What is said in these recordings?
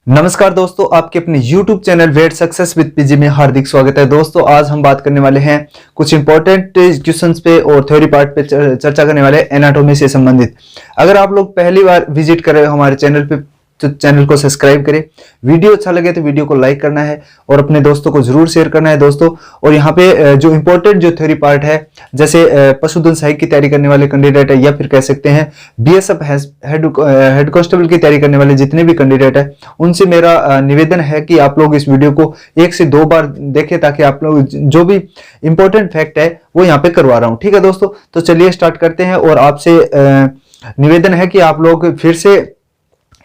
नमस्कार दोस्तों, आपके अपने YouTube चैनल वेट सक्सेस विद पीजी में हार्दिक स्वागत है। दोस्तों आज हम बात करने वाले हैं कुछ इंपॉर्टेंट क्वेश्चंस पे और थ्योरी पार्ट पे चर्चा करने वाले एनाटॉमी से संबंधित। अगर आप लोग पहली बार विजिट कर रहे हो हमारे चैनल पे तो चैनल को सब्सक्राइब करें। वीडियो अच्छा लगे तो वीडियो को लाइक करना है और अपने दोस्तों को जरूर शेयर करना है दोस्तों। और यहाँ पे जो इंपॉर्टेंट जो थ्योरी पार्ट है, जैसे पशुधन सहायक की तैयारी करने वाले कैंडिडेट है या फिर कह सकते हैं बीएसएफ हेड कांस्टेबल की तैयारी करने वाले जितने भी कैंडिडेट है, उनसे मेरा निवेदन है कि आप लोग इस वीडियो को 1 से 2 बार देखें ताकि आप लोग जो भी इंपॉर्टेंट फैक्ट है वो यहाँ पे करवा रहा हूँ। ठीक है दोस्तों, तो चलिए स्टार्ट करते हैं। और आपसे निवेदन है कि आप लोग फिर से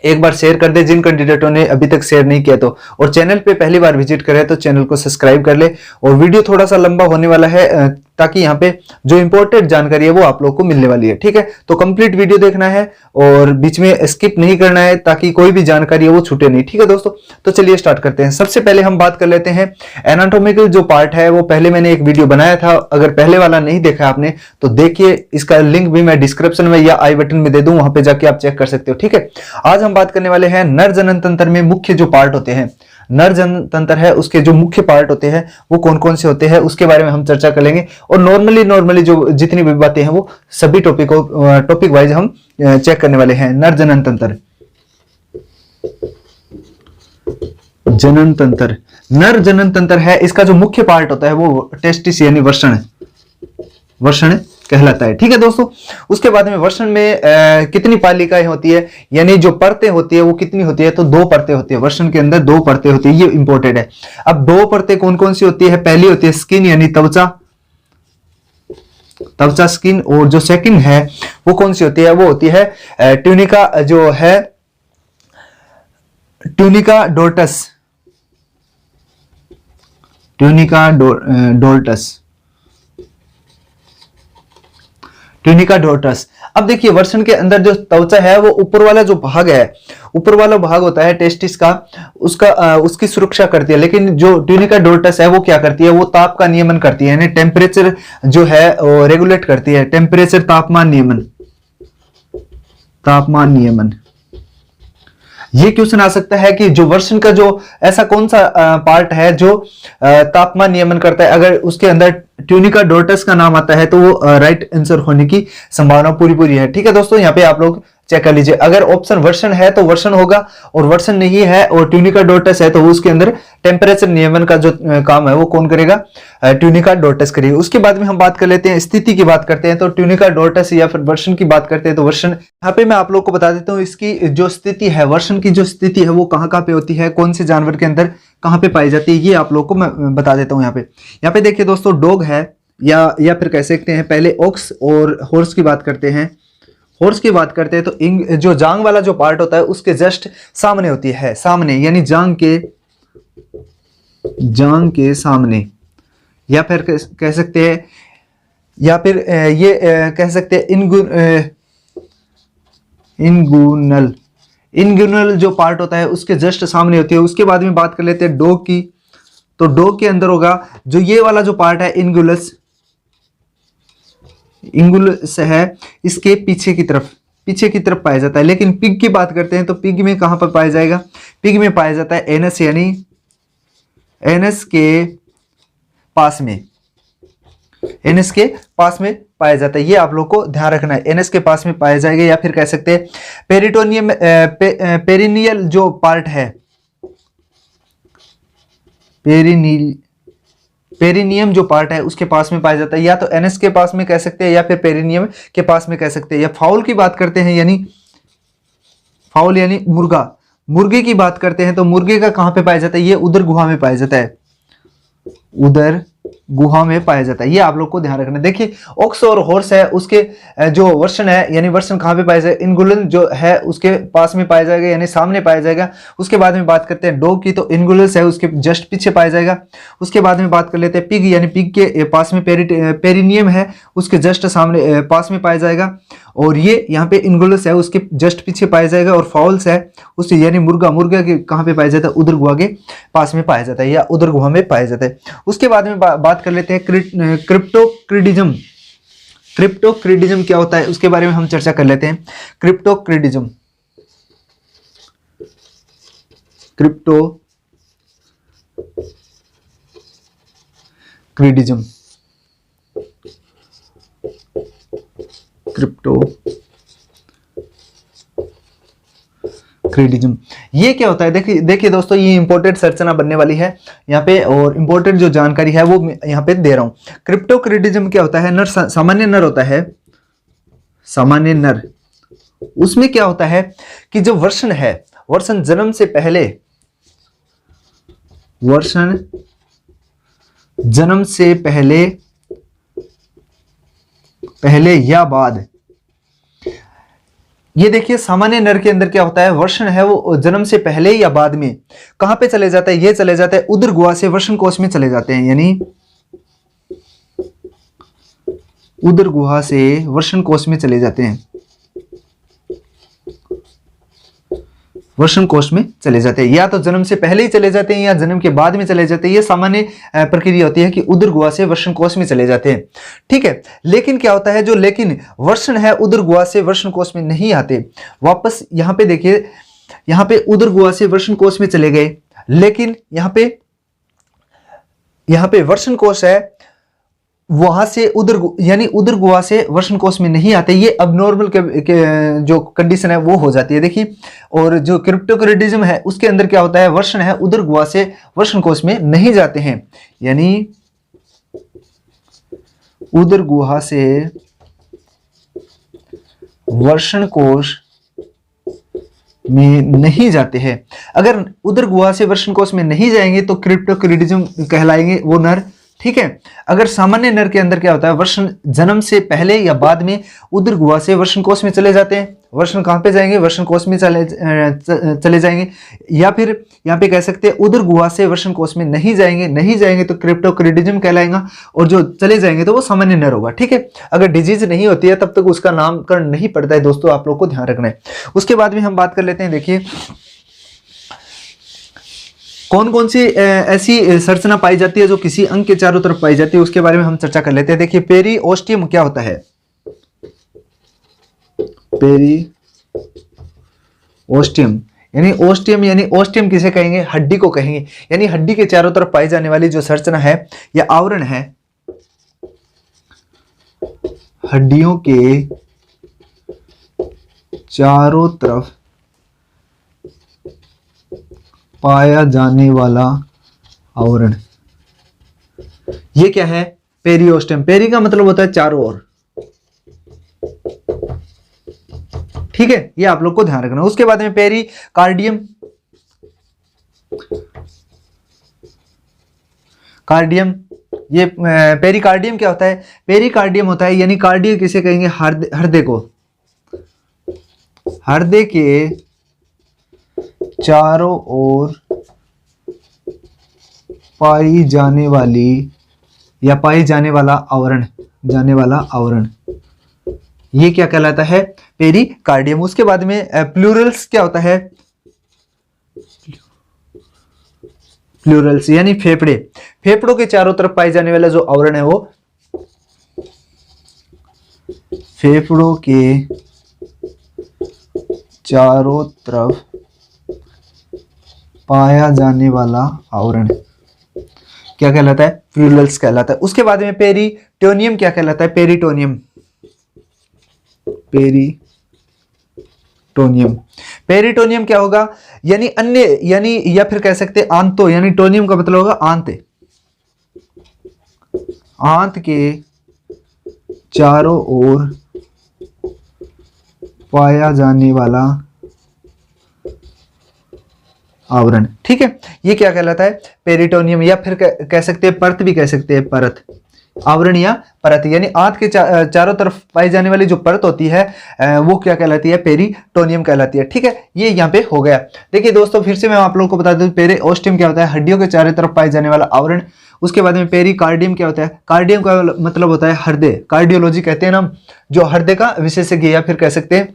एक बार शेयर कर दे जिन कैंडिडेटों ने अभी तक शेयर नहीं किया तो, और चैनल पे पहली बार विजिट करे तो चैनल को सब्सक्राइब कर ले। और वीडियो थोड़ा सा लंबा होने वाला है ताकि यहाँ पे जो इंपॉर्टेंट जानकारी है वो आप लोग को मिलने वाली है। ठीक है, तो कंप्लीट वीडियो देखना है और बीच में स्किप नहीं करना है ताकि कोई भी जानकारी है वो छूटे नहीं। ठीक है दोस्तों, तो चलिए स्टार्ट करते हैं। सबसे पहले हम बात कर लेते हैं एनाटॉमिकल जो पार्ट है, वो पहले मैंने एक वीडियो बनाया था। अगर पहले वाला नहीं देखा आपने तो देखिए, इसका लिंक भी मैं डिस्क्रिप्शन में या आई बटन में दे दूं, वहां पे जाके आप चेक कर सकते हो। ठीक है, आज हम बात करने वाले हैं नर जनन तंत्र में मुख्य जो पार्ट होते हैं, नर जनन तंत्र है उसके जो मुख्य पार्ट होते हैं वो कौन कौन से होते हैं उसके बारे में हम चर्चा कर लेंगे। और नॉर्मली जो जितनी भी बातें हैं वो सभी टॉपिक वाइज हम चेक करने वाले हैं। नर जनन तंत्र, जनन तंत्र, नर जनन तंत्र है, इसका जो मुख्य पार्ट होता है वो टेस्टिस यानी वर्षण कहलाता है। ठीक है दोस्तों, उसके बाद में वर्षण में कितनी पालिकाएं होती है, यानी जो परतें होती है वो कितनी होती है, तो 2 परतें होती है। वर्षण के अंदर 2 परतें होती है, ये इंपॉर्टेंट है। अब 2 परतें कौन कौन सी होती है? पहली होती है स्किन यानी त्वचा स्किन, और जो सेकंड है वो कौन सी होती है? वो होती है ट्यूनिका, जो है ट्यूनिका डोर्टस। अब देखिए, वर्षण के अंदर जो त्वचा है वो ऊपर वाला जो भाग है, ऊपर वाला भाग होता है टेस्टिस का, उसकी सुरक्षा करती है। लेकिन जो ट्यूनिका डोर्टस है वो क्या करती है? वो ताप का नियमन करती है, यानी टेम्परेचर जो है वो रेगुलेट करती है। टेम्परेचर, तापमान नियमन। ये क्वेश्चन आ सकता है कि जो वर्षण का जो ऐसा कौन सा पार्ट है जो तापमान नियमन करता है? अगर उसके अंदर ट्यूनिका डोर्टस का नाम आता है तो वो राइट आंसर होने की संभावना पूरी है। ठीक है दोस्तों, यहाँ पे आप लोग चेक कर लीजिए। अगर ऑप्शन वर्षण है तो वर्षण होगा, और वर्षण नहीं है और ट्यूनिका डोर्टस है तो उसके अंदर टेम्परेचर नियमन का जो काम है वो कौन करेगा? ट्यूनिका डोर्टस करेगी। उसके बाद में हम बात कर लेते हैं स्थिति की बात करते हैं, तो ट्यूनिका डोर्टस या फिर वर्षण की बात करते हैं तो वर्षण, यहाँ पे मैं आप लोग को बता देता हूँ इसकी जो स्थिति है, वर्षण की जो स्थिति है वो कहाँ पे होती है, कौन से जानवर के अंदर कहाँ पे पाई जाती है, ये आप लोग को मैं बता देता हूँ। यहाँ पे देखिए दोस्तों, डॉग है या फिर कह सकते हैं, पहले ऑक्स और हॉर्स की बात करते हैं। हॉर्स की बात करते हैं तो जो जांग वाला जो पार्ट होता है उसके जस्ट सामने होती है, सामने यानी जांग के सामने, या फिर कह सकते हैं, या फिर ये कह सकते हैं इनगुनल जो पार्ट होता है उसके जस्ट सामने होती है। उसके बाद में बात कर लेते हैं डॉग की, तो डॉग के अंदर होगा जो ये वाला जो पार्ट है इंगुलस है, इसके पीछे की तरफ पाया जाता है। लेकिन पिग की बात करते हैं तो पिग में कहां पर पाया जाएगा? पिग में पाया जाता है एनस, यानी एनस के पास में पाया जाता है। ये आप लोग को ध्यान रखना है, एनस के पास में पाया जाएगा। या फिर कह सकते हैं पेरिनियल जो पार्ट है, पेरिनियम जो पार्ट है उसके पास में पाया जाता है, या तो एनस के पास में कह सकते हैं या फिर पेरिनियम के पास में कह सकते हैं। या फाउल की बात करते हैं, यानी फाउल यानी मुर्गे की बात करते हैं तो मुर्गे का कहां पे पाया जाता है? ये उदर गुहा में पाया जाता है, उदर गुहा में पाया जाता है। ये आप लोग को ध्यान रखना है। देखिए, ऑक्स और हॉर्स है उसके जो वर्षण है, यानी वर्षण कहां पे पाया जाएगा? इनगुलन जो है उसके पास में पाया जाएगा, यानी सामने पाया जाएगा। उसके बाद में बात करते हैं डॉग की, तो इनगुलस है उसके जस्ट पीछे पाया जाएगा। उसके बाद में बात कर लेते हैं पिग, यानी पिग के पास में पेरिनियम है उसके जस्ट सामने पास में पाया जाएगा, और ये यहाँ पे इनगुलस है उसके जस्ट पीछे पाया जाएगा। और फाउल्स है उससे, यानी मुर्गा के कहाँ पे पाया जाता है? उदर गुहा के पास में पाया जाता है, या उदर गुहा में पाया जाता है। उसके बाद में बात कर लेते हैं क्रिप्टोक्रिडिज्म। क्रिप्टोक्रिडिज्म क्या होता है उसके बारे में हम चर्चा कर लेते हैं। क्रिप्टोक्रिडिज्म, क्रिप्टोक्रिडिज्म ये क्या होता है? देखिए देखिए दोस्तों, ये इंपॉर्टेंट संरचना बनने वाली है यहाँ पे, और इंपॉर्टेंट जो जानकारी है वो मैं यहाँ पे दे रहा हूँ। क्रिप्टोक्रिडिज्म क्या होता है? नर, सामान्य नर होता है, सामान्य नर, उसमें क्या होता है कि जो वर्षण है, वर्षण जन्म से पहले, वर्षण जन्म से पहले या बाद, ये देखिए सामान्य नर के अंदर क्या होता है? वर्षण है वो जन्म से पहले या बाद में कहां पे चले जाता है? ये चले जाता है उदर गुहा से वर्षण कोश में चले जाते हैं, यानी उदर गुहा से वर्षण कोश में चले जाते हैं, वर्षण कोश में चले जाते हैं, या तो जन्म से पहले ही चले जाते हैं या जन्म के बाद में चले जाते हैं। ये सामान्य प्रक्रिया होती है कि उदर गुहा से वर्षण कोश में चले जाते हैं, ठीक है। लेकिन क्या होता है, जो लेकिन वर्षण है उदर गुहा से वर्षण कोश में नहीं आते, वापस यहाँ पे देखिए, यहाँ पे उदर गुहा से वर्षण कोश में चले गए, लेकिन यहाँ पे वर्षण कोश है वहां से उदर, यानी उदर गुहा से वर्षण कोश में नहीं आते। ये अबनॉर्मल के जो कंडीशन है वो हो जाती है, देखिए। और जो क्रिप्टोक्रिडिज्म है उसके अंदर क्या होता है? वर्षण है उदर गुहा से वर्षण कोश में नहीं जाते हैं, यानी उदर गुहा से वर्षण कोश में नहीं जाते हैं। अगर उदर गुहा से वर्षण कोश में नहीं जाएंगे तो क्रिप्टोक्रिडिज्म कहलाएंगे वो नर, ठीक है। अगर सामान्य नर के अंदर क्या होता है? वर्षण जन्म से पहले या बाद में उदर गुहा से वर्षण कोश में चले जाते हैं। वर्षण कहां पे जाएंगे? वर्षण कोश में चले जाएंगे, या फिर यहाँ पे कह सकते हैं उदर गुहा से वर्षण कोश में नहीं जाएंगे तो क्रिप्टोक्रिडिज्म कहलाएगा, और जो चले जाएंगे तो वो सामान्य नर होगा, ठीक है। अगर डिजीज नहीं होती है तब तक उसका नामकरण नहीं पड़ता है दोस्तों, आप लोग को ध्यान रखना है। उसके बाद में हम बात कर लेते हैं, देखिए कौन कौन सी ऐसी संरचना पाई जाती है जो किसी अंग के चारों तरफ पाई जाती है, उसके बारे में हम चर्चा कर लेते हैं। देखिए पेरिओस्टियम क्या होता है? पेरिओस्टियम यानी ओस्टियम, यानी ओस्टियम किसे कहेंगे? हड्डी को कहेंगे, यानी हड्डी के चारों तरफ पाई जाने वाली जो संरचना है या आवरण है, हड्डियों के चारों तरफ पाया जाने वाला आवरण, ये क्या है? पेरिओस्टियम। पेरी का मतलब होता है चारों ओर, ठीक है, ये आप लोग को ध्यान रखना। उसके बाद में पेरिकार्डियम, ये पेरिकार्डियम क्या होता है? पेरिकार्डियम होता है, यानी कार्डियो किसे कहेंगे? हृदय को, हृदय के चारों ओर पाई जाने वाला आवरण, ये क्या कहलाता है? पेरिकार्डियम। उसके बाद में प्लूरल्स क्या होता है? प्लूरल्स यानी फेफड़े, फेफड़ों के चारों तरफ पाई जाने वाला जो आवरण है वो फेफड़ों के चारों तरफ पाया जाने वाला आवरण क्या कहलाता है? प्लूरल्स कहलाता है। उसके बाद में पेरिटोनियम क्या कहलाता है? पेरिटोनियम क्या होगा? यानी अन्य, यानी या फिर कह सकते हैं आंतो, यानी टोनियम का मतलब होगा आंत, आंत के चारों ओर पाया जाने वाला आवरण, ठीक है। ये क्या कहलाता है? पेरिटोनियम, या फिर कह सकते हैं परत भी कह सकते हैं, परत, आवरण या परत, यानी आंत के चारों तरफ पाई जाने वाली जो परत होती है वो क्या कहलाती है? पेरिटोनियम कहलाती है, ठीक है। ये यहाँ पे हो गया। देखिए दोस्तों फिर से मैं आप लोगों को बता दूं, पेरिओस्टियम क्या होता है? हड्डियों के चारों तरफ पाए जाने वाला आवरण। उसके बाद में पेरिकार्डियम क्या होता है? कार्डियम का मतलब होता है हृदय, कार्डियोलॉजी कहते हैं ना, जो हृदय का विशेषज्ञ या फिर कह सकते हैं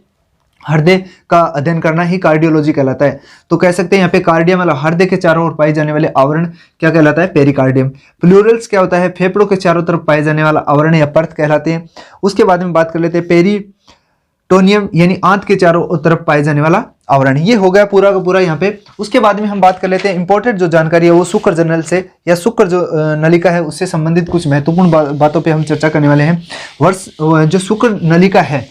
हृदय का अध्ययन करना ही कार्डियोलॉजी कहलाता है। तो कह सकते हैं यहाँ पे कार्डियम मतलब हृदय के चारों ओर पाए जाने वाले आवरण क्या कहलाता है? पेरिकार्डियम। प्लूरल्स क्या होता है? फेफड़ों के चारों तरफ पाए जाने वाला आवरण या परत कहलाते हैं। उसके बाद में बात कर लेते हैं टोनियम यानी आंत के चारों तरफ पाए जाने वाला आवरण। ये हो गया पूरा का पूरा यहाँ पे। उसके बाद में हम बात कर लेते हैं इंपॉर्टेंट जो जानकारी है वो शुक्र जनरल से या शुक्र जो नलिका है उससे संबंधित कुछ महत्वपूर्ण बातों पे हम चर्चा करने वाले हैं। जो शुक्र नलिका है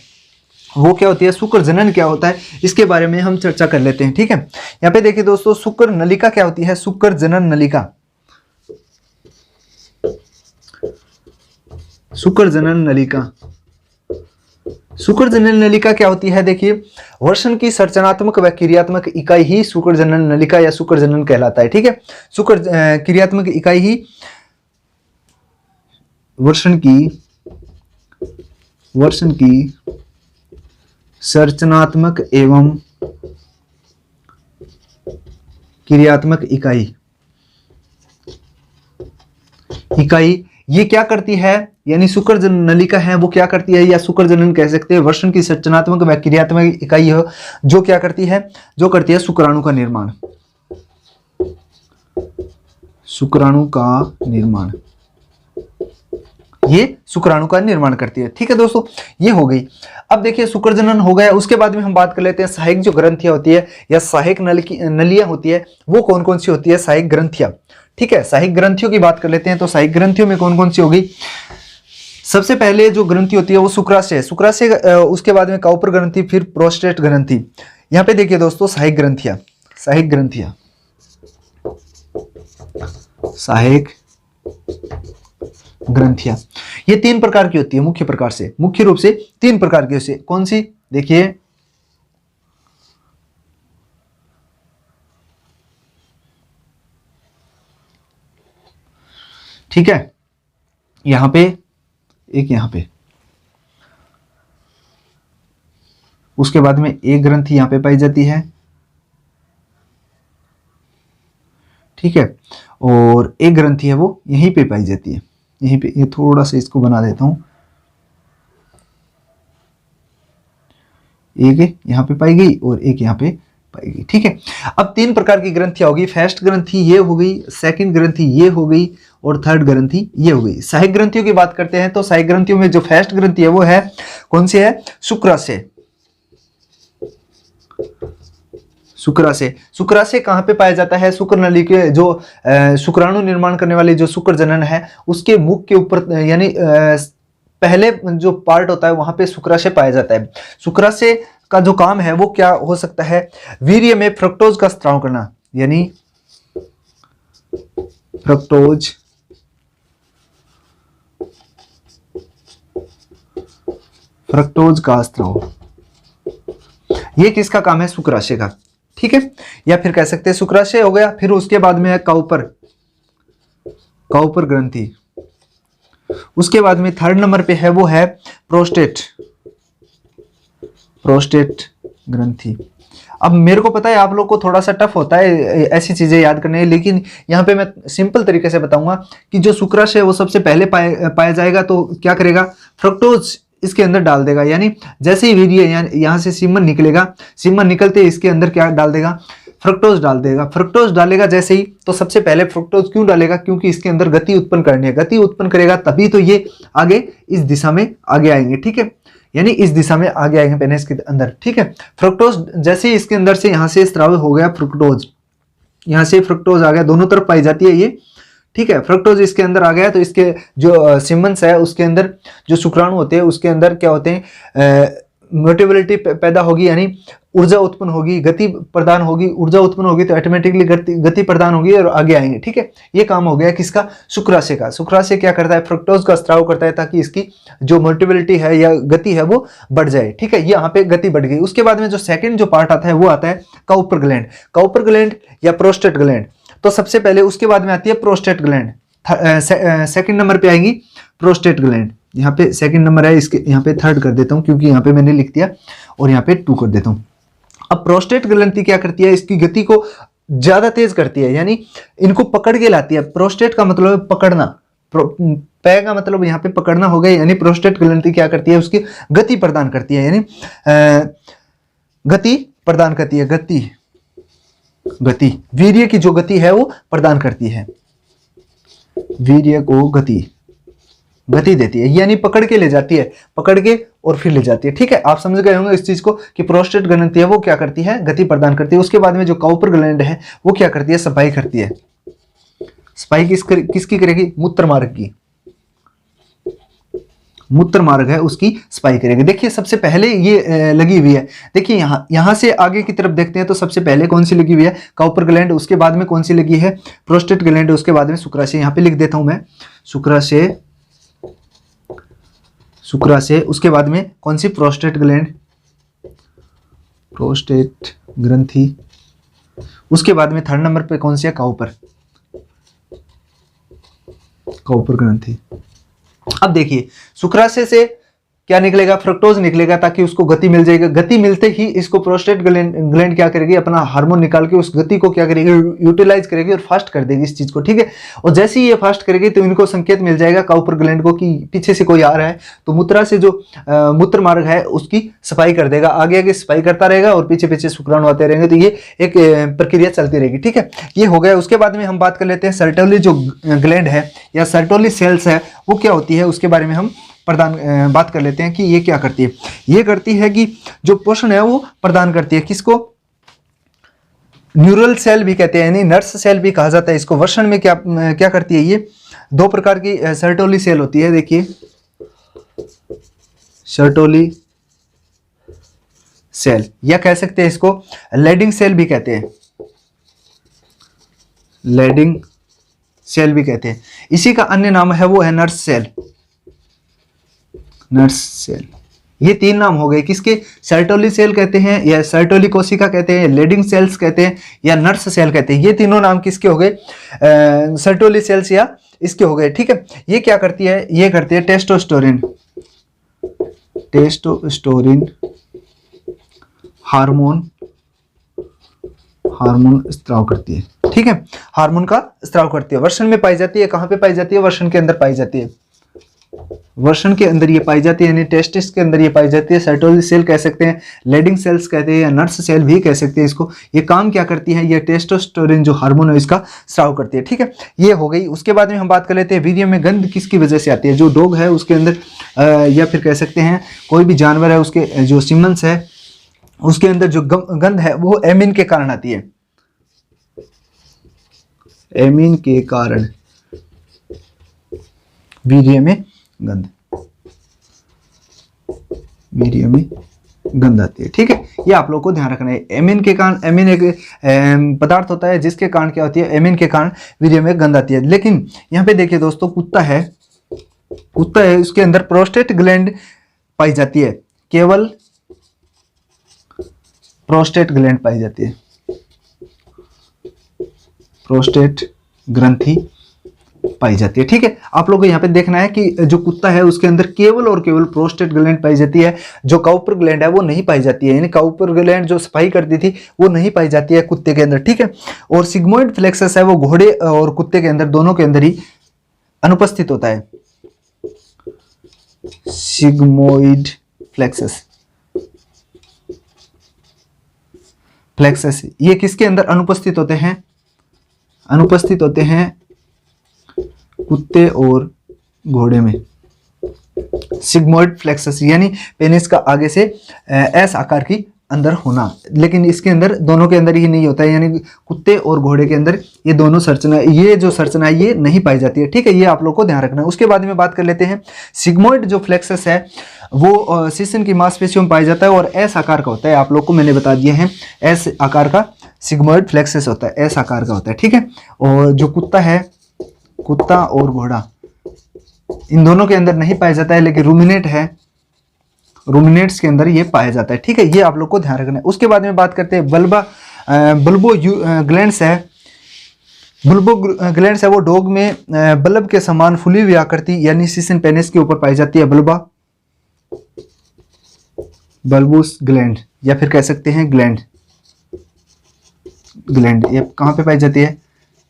वो क्या होती है, शुक्र जनन क्या होता है, इसके बारे में हम चर्चा कर लेते हैं। ठीक है, यहाँ पे देखिए दोस्तों, शुक्र नलिका क्या होती है, शुक्र जनन नलिका, शुक्र जनन नलिका, शुक्र जनन नलिका क्या होती है, देखिए वर्षण की संरचनात्मक व क्रियात्मक इकाई ही शुक्र जनन नलिका या शुक्र जनन कहलाता है। ठीक है, शुक्र क्रियात्मक इकाई ही वर्षण की संरचनात्मक एवं क्रियात्मक इकाई ये क्या करती है, यानी शुक्र जनन नलिका है वो क्या करती है, या शुक्र जनन कह सकते हैं, वर्षण की संरचनात्मक व क्रियात्मक इकाई है जो क्या करती है, जो करती है शुक्राणु का निर्माण, शुक्राणु का निर्माण, ये शुक्राणु का निर्माण करती है। ठीक है दोस्तों, ये हो गई। अब देखिए शुक्र जनन हो गया, उसके बाद में हम बात कर लेते हैं सहायक जो ग्रंथियां होती है या सहायक नलियां होती है वो कौन कौन सी होती है, सहायक ग्रंथियां। ठीक है, सहायक ग्रंथियों की बात कर लेते हैं। तो सहायक ग्रंथियों में कौन कौन सी होगी, सबसे पहले जो ग्रंथि होती है वो शुक्राशय, शुक्राशय उसके बाद में काउपर ग्रंथि, फिर प्रोस्टेट ग्रंथि। यहाँ पे देखिए दोस्तों सहायक ग्रंथियां, सहायक ग्रंथियां, सहायक ग्रंथियां ये 3 प्रकार की होती है, मुख्य रूप से 3 प्रकार की होती है। कौन सी, देखिए ठीक है, यहां पे एक, यहां पे, उसके बाद में एक ग्रंथि यहां पे पाई जाती है। ठीक है, और एक ग्रंथि है वो यहीं पे पाई जाती है, यहीं पे। ये थोड़ा सा इसको बना देता हूं, एक यहां पे पाई गई और एक यहां पे पाई गई। ठीक है, अब 3 प्रकार की ग्रंथियां होगी, फर्स्ट ग्रंथि ये हो गई, सेकंड ग्रंथि ये हो गई और थर्ड ग्रंथि ये हो गई। सहायक ग्रंथियों की बात करते हैं तो सहायक ग्रंथियों में जो फर्स्ट ग्रंथि है वो है कौन सी है, शुक्राशय। शुक्राशय, शुक्राशय कहां पे पाया जाता है, शुक्र नली के जो शुक्राणु निर्माण करने वाले जो शुक्र जनन है उसके मुख के ऊपर, यानी पहले जो पार्ट होता है वहां पे शुक्राशय पाया जाता है। शुक्राशय का जो काम है वो क्या हो सकता है, वीर्य में फ्रक्टोज का स्त्राव करना, यानी फ्रक्टोज का स्त्राव, ये किसका काम है, शुक्राशय का। ठीक है, या फिर कह सकते हैं शुक्राशय हो गया। फिर उसके बाद में है काउपर ग्रंथि, उसके बाद में थर्ड नंबर पे है वो है प्रोस्टेट ग्रंथि। अब मेरे को पता है आप लोग को थोड़ा सा टफ होता है ऐसी चीजें याद करने, लेकिन यहाँ पे मैं सिंपल तरीके से बताऊंगा कि जो शुक्राशय है वो सबसे पहले पाया जाएगा तो क्या करेगा, फ्रक्टोज इसके अंदर डाल देगा, यानी जैसे ही वीर्य यहाँ से सीमन निकलेगा, सीमन निकलते इसके अंदर क्या डाल देगा, फ्रक्टोज डाल देगा। फ्रक्टोज डालेगा जैसे ही, तो सबसे पहले फ्रक्टोज क्यों डालेगा, क्योंकि इसके अंदर गति उत्पन्न करनी है, गति उत्पन्न करेगा तभी तो ये आगे इस दिशा में आगे आएंगे। ठीक है, यानी इस दिशा में आगे आएंगे पेनिस के अंदर। ठीक है, फ्रक्टोज जैसे ही इसके अंदर से यहाँ से स्राव हो गया फ्रुक्टोज, यहाँ से फ्रक्टोज आ गया, दोनों तरफ पाई जाती है ये। ठीक है, फ्रक्टोज इसके अंदर आ गया तो इसके जो सिमन्स है उसके अंदर जो शुक्राणु होते हैं उसके अंदर क्या होते हैं, मोटिबिलिटी पैदा होगी, यानी ऊर्जा उत्पन्न होगी, गति प्रदान होगी, ऊर्जा उत्पन्न होगी तो ऑटोमेटिकली गति प्रदान होगी और आगे आएंगे। ठीक है, ये काम हो गया किसका, शुक्राशय का। शुक्राशय क्या करता है, फ्रक्टोज का स्त्राव करता है ताकि इसकी जो मोटिबिलिटी है या गति है वो बढ़ जाए। ठीक है, ये यहाँ पे गति बढ़ गई। उसके बाद में जो सेकंड जो पार्ट आता है वो आता है काउपर ग्लैंड, काउपर ग्लैंड या प्रोस्टेट ग्लैंड। तो सबसे पहले उसके बाद में आती है प्रोस्टेट ग्लैंड, सेकंड नंबर पे आएगी प्रोस्टेट ग्लैंड। यहाँ पे सेकंड नंबर है, इसके यहाँ पे थर्ड कर देता हूँ क्योंकि यहाँ पे मैंने लिख दिया, और यहाँ पे 2 कर देता हूँ। अब प्रोस्टेट ग्रंथि क्या करती है, इसकी गति को ज्यादा तेज करती है, यानी इनको पकड़ के लाती है। प्रोस्टेट का मतलब है पकड़ना, पै का मतलब यहाँ पे पकड़ना हो गया, यानी प्रोस्टेट ग्रंथि क्या करती है, उसकी गति प्रदान करती है, यानी गति प्रदान करती है, गति वीर्य की जो गति है वो प्रदान करती है, वीर्य को गति देती है, यानी पकड़ के ले जाती है, पकड़ के और फिर ले जाती है। ठीक है, आप समझ गए होंगे इस चीज को कि प्रोस्टेट ग्रंथि है वो क्या करती है, गति प्रदान करती है। उसके बाद में जो काउपर ग्लैंड है वो क्या करती है, सफाई करती है। सफाई किसकी करेगी, मूत्र मार्ग की, मूत्र मार्ग है उसकी सफाई करेगी। देखिए सबसे पहले ये लगी हुई है, देखिए यहां से आगे की तरफ देखते हैं तो सबसे पहले कौन सी लगी हुई है, काउपर ग्लैंड, उसके बाद में कौन सी लगी है, प्रोस्टेट ग्लैंड, उसके बाद में शुक्राशय। यहां पे लिख देता हूं मैं शुक्राशय, शुक्राशय, उसके बाद में कौन सी, प्रोस्टेट ग्लैंड, प्रोस्टेट ग्रंथि, उसके बाद में थर्ड नंबर पे कौन सी है, काउपर, काउपर ग्रंथि। अब देखिए शुक्राशय से क्या निकलेगा, फ्रक्टोज निकलेगा ताकि उसको गति मिल जाएगी। गति मिलते ही इसको प्रोस्टेट ग्लैंड क्या करेगी, अपना हार्मोन निकाल के उस गति को क्या करेगी, यूटिलाइज करेगी और फास्ट कर देगी इस चीज को। ठीक है, और जैसे ही ये फास्ट करेगी तो इनको संकेत मिल जाएगा काउपर ग्लैंड को कि पीछे से कोई आ रहा है, तो मूत्रा से जो मूत्र मार्ग है उसकी सफाई कर देगा, आगे आगे सफाई करता रहेगा और पीछे पीछे शुक्राणु आते रहेंगे। तो ये एक प्रक्रिया चलती रहेगी। ठीक है, ये हो गया। उसके बाद में हम बात कर लेते हैं सर्टोली जो ग्लैंड है या सर्टोली सेल्स है वो क्या होती है, उसके बारे में हम बात कर लेते हैं कि ये क्या करती है। ये करती है कि जो पोषण है वो प्रदान करती है, किसको, न्यूरल सेल भी कहते हैं, यानी नर्स सेल भी कहा जाता है इसको। वर्षण में क्या करती है, ये दो प्रकार की सर्टोली सेल होती है। देखिए सर्टोली सेल, या कह सकते हैं इसको लेडिंग सेल भी कहते हैं, लेडिंग सेल भी कहते हैं। इसी का अन्य नाम है वो है नर्स सेल, नर्स सेल। ये तीन नाम हो गए किसके, सर्टोली सेल कहते हैं या सर्टोली कोशिका कहते हैं, लेडिंग सेल्स कहते हैं या नर्स सेल कहते हैं। ये तीनों नाम किसके हो गए, सर्टोली सेल्स या इसके हो गए। ठीक है, ये क्या करती है, ये करती है टेस्टोस्टेरोन, टेस्टोस्टेरोन हार्मोन, हार्मोन स्त्राव करती है। ठीक है, हार्मोन का स्त्राव करती है। वर्षण में पाई जाती है, कहां पे पाई जाती है, वर्षण के अंदर पाई जाती है, वर्षण के अंदर ये पाई जाती है, यानी टेस्टिस के अंदर ये पाई जाती है। सर्टोली सेल कह सकते हैं, लेडिंग सेल्स कहते हैं या नर्स सेल भी कह सकते हैं इसको। ये काम क्या करती है, ये टेस्टोस्टेरोन जो हार्मोन है इसका स्राव करती है। ठीक है, ये हो गई। उसके बाद में हम बात कर लेते हैं वीर्य में गंध किसकी वजह से आती है। जो डॉग है उसके अंदर या फिर कह सकते हैं कोई भी जानवर है उसके जो सीमेंस है उसके अंदर जो गंध है वो एमिन के कारण आती है, एमिन के कारण वीर्य में गंध, वीर्य में गंध आती है। ठीक है, ये आप लोगों को ध्यान रखना है। एमिन के कारण, एमिन एक पदार्थ होता है जिसके कारण क्या होती है, एमिन के कारण वीर्य में गंध आती है। लेकिन यहाँ पे देखिए दोस्तों, कुत्ता है, कुत्ता है उसके अंदर प्रोस्टेट ग्लैंड पाई जाती है, केवल प्रोस्टेट ग्लैंड पाई जाती है, प्रोस्टेट ग्रंथि पाई जाती है। ठीक है, आप लोगों को यहाँ पे देखना है कि जो कुत्ता है उसके अंदर केवल और केवल प्रोस्टेट ग्लैंड पाई जाती है, जो काउपर ग्लैंड है वो नहीं पाई जाती है, यानी काउपर ग्लैंड जो सफाई करती थी वो नहीं पाई जाती है कुत्ते के अंदर। ठीक है, और सिग्मोइड फ्लेक्सस है वो घोड़े और कुत्ते के अंदर दोनों के अंदर ही अनुपस्थित होता है। सिग्मोइड फ्लेक्सस, फ्लेक्सस ये किसके अंदर अनुपस्थित होते हैं, अनुपस्थित होते हैं कुत्ते और घोड़े में। सिग्मोइड फ्लेक्सस यानी पेनिस का आगे से एस आकार की अंदर होना, लेकिन इसके अंदर दोनों के अंदर ही नहीं होता है, यानी कुत्ते और घोड़े के अंदर ये दोनों संरचना, ये जो संरचना है ये नहीं पाई जाती है। ठीक है, ये आप लोग को ध्यान रखना है। उसके बाद में बात कर लेते हैं, सिग्मोइड जो फ्लेक्सस है वो सीसन की मांसपेशियों में पाया जाता है और एस आकार का होता है। आप लोग को मैंने बता दिया है, एस आकार का सिग्मोइड फ्लेक्सस होता है, एस आकार का होता है। ठीक है, और जो कुत्ता है, कुत्ता और घोड़ा इन दोनों के अंदर नहीं पाया जाता है, लेकिन रूमिनेट है, रूमिनेट्स के अंदर ये पाया जाता है। ठीक है, ये आप लोग को ध्यान रखना है। उसके बाद में बात करते हैं बल्बो ग्लैंड्स है, बुल्बो ग्लैंड्स है वो डॉग में बल्ब के समान फुली हुई आकृति यानी सीसन पेनिस के ऊपर पाई जाती है, बल्बोस ग्लैंड या फिर कह सकते हैं ग्लैंड, ग्लैंड ये कहाँ पे पाई जाती है,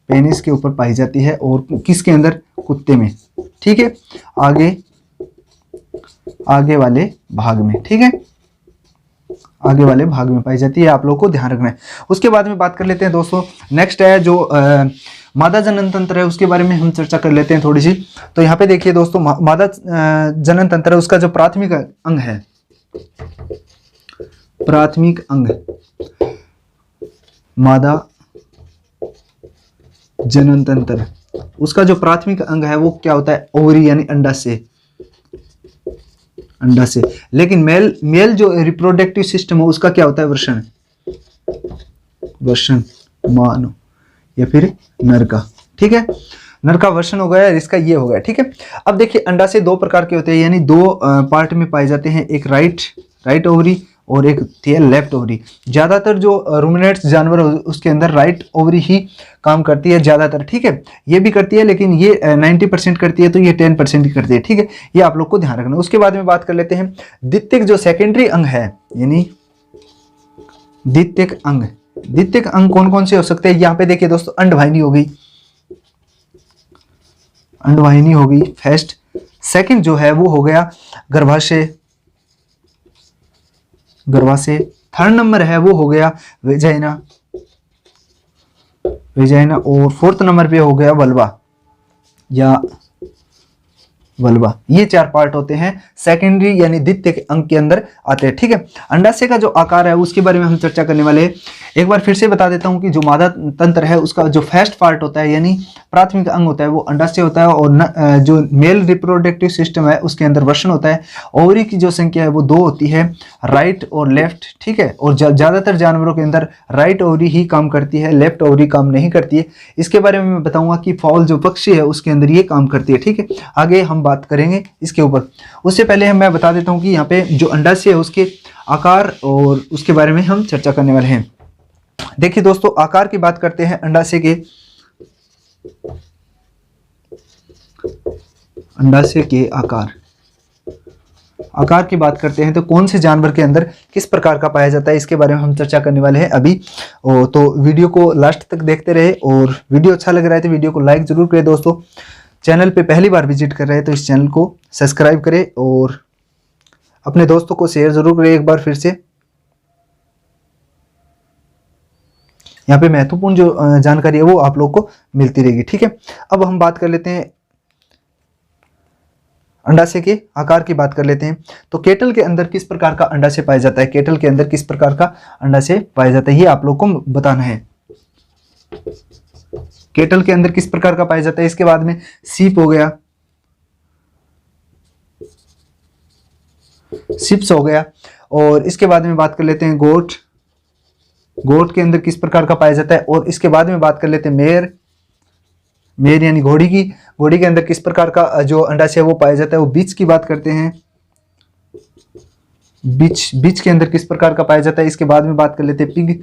पेनिस के ऊपर पाई जाती है और किसके अंदर, कुत्ते में। ठीक है, आगे वाले भाग में। ठीक है, आगे वाले भाग में पाई जाती है, आप लोगों को ध्यान रखना है। उसके बाद में बात कर लेते हैं दोस्तों, नेक्स्ट है जो मादा जनन तंत्र है उसके बारे में हम चर्चा कर लेते हैं थोड़ी सी। तो यहाँ पे देखिए दोस्तों, मादा जनन तंत्र है उसका जो प्राथमिक अंग है, प्राथमिक अंग, मादा जनन तंत्र, उसका जो प्राथमिक अंग है वो क्या होता है, ओवरी यानी अंडाशय, अंडाशय। लेकिन मेल जो रिप्रोडक्टिव सिस्टम है उसका क्या होता है, वृषण, वृषण मानव या फिर नर का, ठीक है। नर का वृषण हो गया, इसका ये हो गया, ठीक है। अब देखिए अंडाशय दो प्रकार के होते हैं, यानी दो पार्ट में पाए जाते हैं, एक राइट ओवरी और एक लेफ्ट ओवरी। ज्यादातर जो रूमिनेट्स जानवर उसके अंदर राइट ओवरी ही काम करती है ज्यादातर, ठीक है। ये भी करती है लेकिन ये 90% करती है, तो ये 10% ही करती है, ठीक है। ये आप लोग को ध्यान रखना। उसके बाद में बात कर लेते हैं द्वितीयक जो सेकेंडरी अंग है, यानी द्वितीयक अंग। द्वितीयक अंग कौन कौन से हो सकते हैं, यहाँ पे देखिए दोस्तों, अंडवाहिनी हो गई, अंडवाहिनी हो गई फर्स्ट। सेकंड जो है वो हो गया गर्भाशय, गर्भाशय। थर्ड नंबर है वो हो गया वेजाइना, वेजाइना। और फोर्थ नंबर पे हो गया वल्वा या वल्वा। ये चार पार्ट होते हैं सेकेंडरी यानी द्वितीयक अंग के अंदर आते हैं, ठीक है। अंडाशय का जो आकार है उसके बारे में हम चर्चा करने वाले हैं। एक बार फिर से बता देता हूं कि जो मादा तंत्र है उसका जो फर्स्ट पार्ट होता है यानी प्राथमिक अंग होता है वो अंडाशय होता है, और जो मेल रिप्रोडक्टिव सिस्टम है उसके अंदर वृषण होता है। ओवरी की जो संख्या है वो 2 होती है, राइट और लेफ्ट, ठीक है। और ज्यादातर जानवरों के अंदर राइट ओवरी ही काम करती है, लेफ्ट ओवरी काम नहीं करती है। इसके बारे में मैं बताऊंगा कि फाउल जो पक्षी है उसके अंदर ये काम करती है, ठीक है। आगे हम बात करेंगे इसके ऊपर। उससे पहले मैं बता देता हूं कि यहाँ पे जो अंडाशय है उसके आकार और उसके बारे में हम चर्चा करने वाले हैं। देखिए दोस्तों, आकार की बात करते हैं अंडाशय के, अंडाशय के आकार की बात करते हैं तो कौन से जानवर के अंदर किस प्रकार का पाया जाता है इसके बारे में हम चर्चा करने वाले हैं अभी। तो वीडियो को लास्ट तक देखते रहे, और वीडियो अच्छा लग रहा है तो वीडियो को लाइक जरूर करें दोस्तों। चैनल पे पहली बार विजिट कर रहे हैं तो इस चैनल को सब्सक्राइब करें और अपने दोस्तों को शेयर जरूर करें एक बार फिर से। यहाँ पे महत्वपूर्ण जो जानकारी है वो आप लोग को मिलती रहेगी, ठीक है। अब हम बात कर लेते हैं अंडाशय के आकार की बात कर लेते हैं। तो केटल के अंदर किस प्रकार का अंडाशय पाया जाता है, केटल के अंदर किस प्रकार का अंडाशय पाया जाता है ये आप लोग को बताना है। केटल के अंदर किस प्रकार का पाया जाता है। इसके बाद में सीप हो गया, सिप्स हो गया। और इसके बाद में बात कर लेते हैं गोट, गोट के अंदर किस प्रकार का पाया जाता है। और इसके बाद में बात कर लेते हैं मेयर, मेयर यानी घोड़ी की, घोड़ी के अंदर किस प्रकार का जो अंडाशय है वो पाया जाता है। वो बीच की बात करते हैं, बीच के अंदर किस प्रकार का पाया जाता है। इसके बाद में बात कर लेते हैं पिग,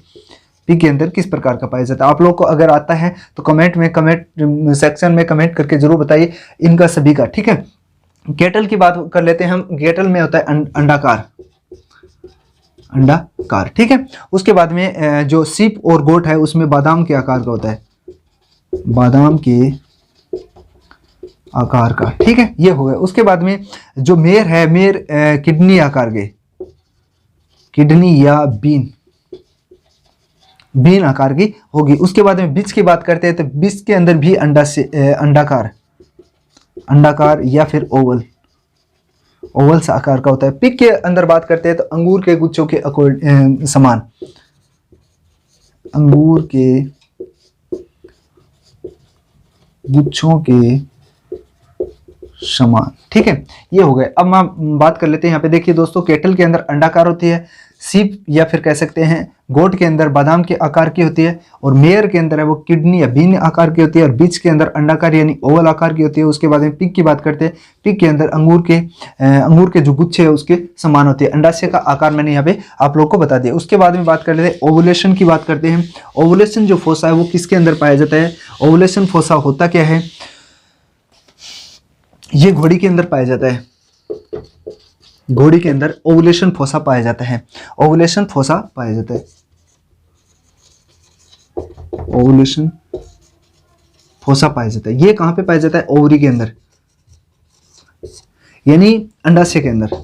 पिग के अंदर किस प्रकार का पाया जाता है। आप लोग को अगर आता है तो कमेंट सेक्शन में कमेंट करके जरूर बताइए इनका सभी का, ठीक है। केटल की बात कर लेते हैं हम। केटल में होता है अंडाकार, अंडाकार, ठीक है। उसके बाद में जो सीप और गोट है उसमें बादाम के आकार का होता है, बादाम के आकार का, ठीक है। ये हो गया। उसके बाद में जो मेयर है, मेयर किडनी आकार के, किडनी या बीन आकार की होगी। उसके बाद में बीच की बात करते हैं तो बीच के अंदर भी अंडाकार, अंडाकार या फिर ओवल, ओवल सा आकार का होता है। पिग के अंदर बात करते हैं तो अंगूर के गुच्छों के समान, अंगूर के गुच्छों के समान, ठीक है। ये हो गए। अब हम बात कर लेते हैं यहाँ पे। देखिए दोस्तों, केटल के अंदर अंडाकार होती है, सीप या फिर कह सकते हैं गोट के अंदर बादाम के आकार की होती है, और मेयर के अंदर है वो किडनी या बीन आकार की होती है, और बीच के अंदर अंडाकार यानी ओवल आकार की होती है। उसके बाद में पिग की बात करते हैं। पिग के अंदर अंगूर के जो गुच्छे है उसके समान होते हैं। अंडाशय का आकार मैंने यहाँ पे आप लोग को बता दिया। उसके बाद में बात कर लेते हैं ओवुलेशन की बात करते हैं। ओवुलेशन जो फोसा है वो किसके अंदर पाया जाता है। ओवुलेशन फोसा होता क्या है, ये घोड़ी के अंदर पाया जाता है, घोड़ी के अंदर ओवुलेशन फोसा पाया जाता है, ओवुलेशन फोसा पाया जाता है, ओवुलेशन फोसा पाया जाता है। ये कहां पे पाया जाता है, ओवरी के अंदर यानी अंडाशय के अंदर।